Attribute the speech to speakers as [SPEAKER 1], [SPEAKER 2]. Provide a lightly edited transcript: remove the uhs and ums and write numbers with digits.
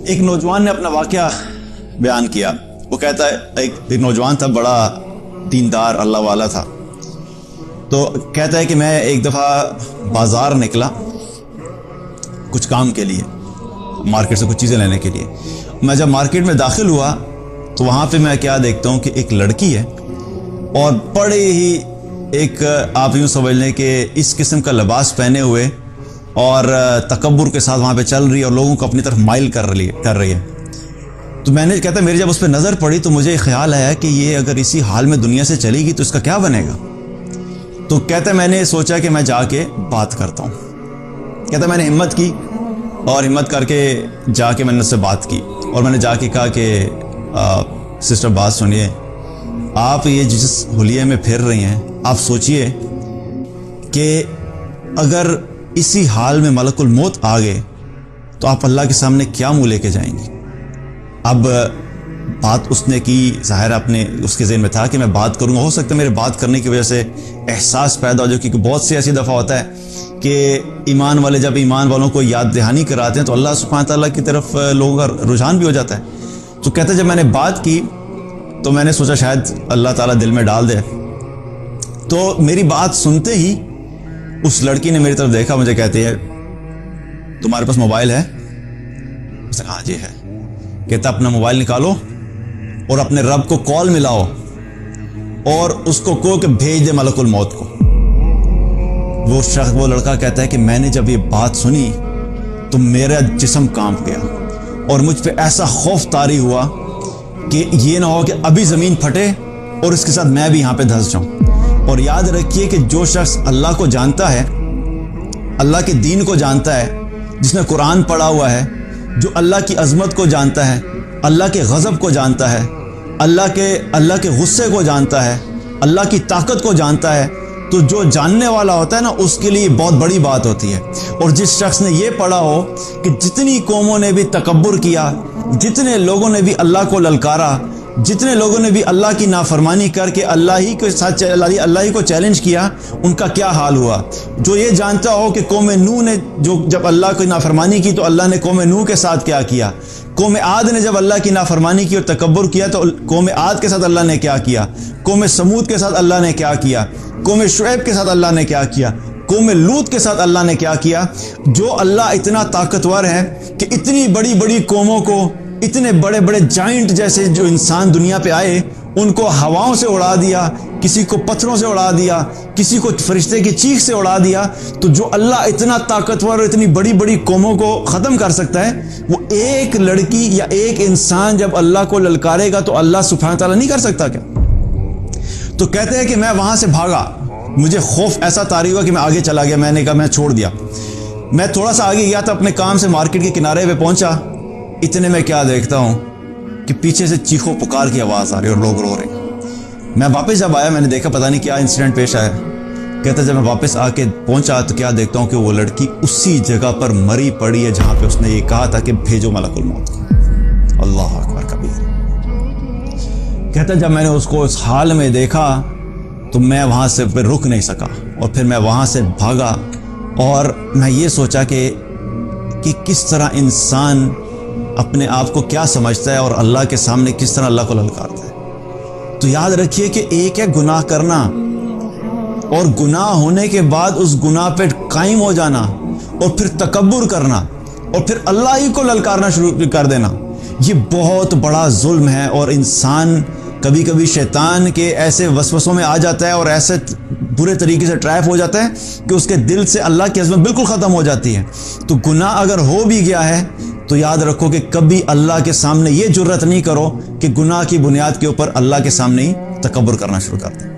[SPEAKER 1] ایک نوجوان نے اپنا واقعہ بیان کیا. وہ کہتا ہے ایک نوجوان تھا, بڑا دیندار اللہ والا تھا. تو کہتا ہے کہ میں ایک دفعہ بازار نکلا کچھ کام کے لیے, مارکیٹ سے کچھ چیزیں لینے کے لیے. میں جب مارکیٹ میں داخل ہوا تو وہاں پہ میں کیا دیکھتا ہوں کہ ایک لڑکی ہے اور بڑے ہی ایک آپ یوں سمجھ لیں کہ اس قسم کا لباس پہنے ہوئے اور تکبر کے ساتھ وہاں پہ چل رہی ہے اور لوگوں کو اپنی طرف مائل کر رہی ہے. تو میں نے کہتا میری جب اس پہ نظر پڑی تو مجھے خیال آیا کہ یہ اگر اسی حال میں دنیا سے چلے گی تو اس کا کیا بنے گا. تو کہتا میں نے سوچا کہ میں جا کے بات کرتا ہوں. کہتا میں نے ہمت کی اور ہمت کر کے جا کے میں نے اس سے بات کی اور میں نے جا کے کہا کہ سسٹر بات سنیے, آپ یہ جس حلیے میں پھر رہی ہیں آپ سوچئے کہ اگر اسی حال میں ملک الموت آ گئے تو آپ اللہ کے سامنے کیا منہ لے کے جائیں گی. اب بات اس نے کی, ظاہر اپنے اس کے ذہن میں تھا کہ میں بات کروں گا, ہو سکتا ہے میرے بات کرنے کی وجہ سے احساس پیدا ہو جائے, کیونکہ بہت سے ایسی دفعہ ہوتا ہے کہ ایمان والے جب ایمان والوں کو یاد دہانی کراتے ہیں تو اللہ سبحانہ تعالیٰ کی طرف لوگوں کا رجحان بھی ہو جاتا ہے. تو کہتے جب میں نے بات کی تو میں نے سوچا شاید اللہ تعالیٰ دل میں ڈال دے. تو میری بات سنتے ہی اس لڑکی نے میری طرف دیکھا, مجھے کہتی ہے تمہارے پاس موبائل ہے؟ میں نے کہا ہاں جی ہے. کہتا اپنا موبائل نکالو اور اپنے رب کو کال ملاؤ اور اس کو کہو کہ بھیج دے ملک الموت کو. وہ لڑکا کہتا ہے کہ میں نے جب یہ بات سنی تو میرا جسم کانپ گیا اور مجھ پہ ایسا خوف طاری ہوا کہ یہ نہ ہو کہ ابھی زمین پھٹے اور اس کے ساتھ میں بھی یہاں پہ دھنس جاؤں. اور یاد رکھیے کہ جو شخص اللہ کو جانتا ہے, اللہ کے دین کو جانتا ہے, جس نے قرآن پڑھا ہوا ہے, جو اللہ کی عظمت کو جانتا ہے, اللہ کے غضب کو جانتا ہے, اللہ کے غصے کو جانتا ہے, اللہ کی طاقت کو جانتا ہے, تو جو جاننے والا ہوتا ہے نا اس کے لیے بہت بڑی بات ہوتی ہے. اور جس شخص نے یہ پڑھا ہو کہ جتنی قوموں نے بھی تکبر کیا, جتنے لوگوں نے بھی اللہ کو للکارا, جتنے لوگوں نے بھی اللہ کی نافرمانی کر کے اللہ ہی کو چیلنج کیا, ان کا کیا حال ہوا. جو یہ جانتا ہو کہ قوم نوح نے جب اللہ کی نافرمانی کی تو اللہ نے قوم نوح کے ساتھ کیا کیا, قوم عاد نے جب اللہ کی نافرمانی کی اور تکبر کیا تو قوم عاد کے ساتھ اللہ نے کیا کیا, قوم سمود کے ساتھ اللہ نے کیا کیا, قوم شعیب کے ساتھ اللہ نے کیا کیا, قوم لوط کے ساتھ اللہ نے کیا کیا. جو اللہ اتنا طاقتور ہے کہ اتنی بڑی بڑی قوموں کو, اتنے بڑے بڑے جائنٹ جیسے جو انسان دنیا پہ آئے ان کو ہواؤں سے اڑا دیا, کسی کو پتھروں سے اڑا دیا, کسی کو فرشتے کی چیخ سے اڑا دیا. تو جو اللہ اتنا طاقتور اور اتنی بڑی بڑی قوموں کو ختم کر سکتا ہے, وہ ایک لڑکی یا ایک انسان جب اللہ کو للکارے گا تو اللہ سبحانہ تعالیٰ نہیں کر سکتا کیا. تو کہتے ہیں کہ میں وہاں سے بھاگا, مجھے خوف ایسا طاری ہوا کہ میں آگے چلا گیا. میں نے کہا میں چھوڑ دیا. میں تھوڑا سا آگے گیا تو اپنے کام سے مارکیٹ کے کنارے پہ پہنچا. اتنے میں کیا دیکھتا ہوں کہ پیچھے سے چیخو پکار کی آواز آ رہی ہے اور لوگ رو رہے ہیں. میں واپس جب آیا میں نے دیکھا پتہ نہیں کیا انسیڈنٹ پیش آیا. کہتا جب میں واپس آ کے پہنچا تو کیا دیکھتا ہوں کہ وہ لڑکی اسی جگہ پر مری پڑی ہے جہاں پہ اس نے یہ کہا تھا کہ بھیجو ملک الموت کو. اللہ اکبر کبیر. کہتا جب میں نے اس کو اس حال میں دیکھا تو میں وہاں سے پھر رک نہیں سکا اور پھر میں وہاں سے بھاگا اور میں یہ سوچا کہ کس طرح انسان اپنے آپ کو کیا سمجھتا ہے اور اللہ کے سامنے کس طرح اللہ کو للکارتا ہے. تو یاد رکھیے کہ ایک ہے گناہ کرنا اور گناہ ہونے کے بعد اس گناہ پہ قائم ہو جانا اور پھر تکبر کرنا اور پھر اللہ ہی کو للکارنا شروع کر دینا. یہ بہت بڑا ظلم ہے اور انسان کبھی کبھی شیطان کے ایسے وسوسوں میں آ جاتا ہے اور ایسے برے طریقے سے ٹریپ ہو جاتا ہے کہ اس کے دل سے اللہ کی عظمت بالکل ختم ہو جاتی ہے. تو گناہ اگر ہو بھی گیا ہے تو یاد رکھو کہ کبھی اللہ کے سامنے یہ جرت نہیں کرو کہ گناہ کی بنیاد کے اوپر اللہ کے سامنے ہی تکبر کرنا شروع کر دیں.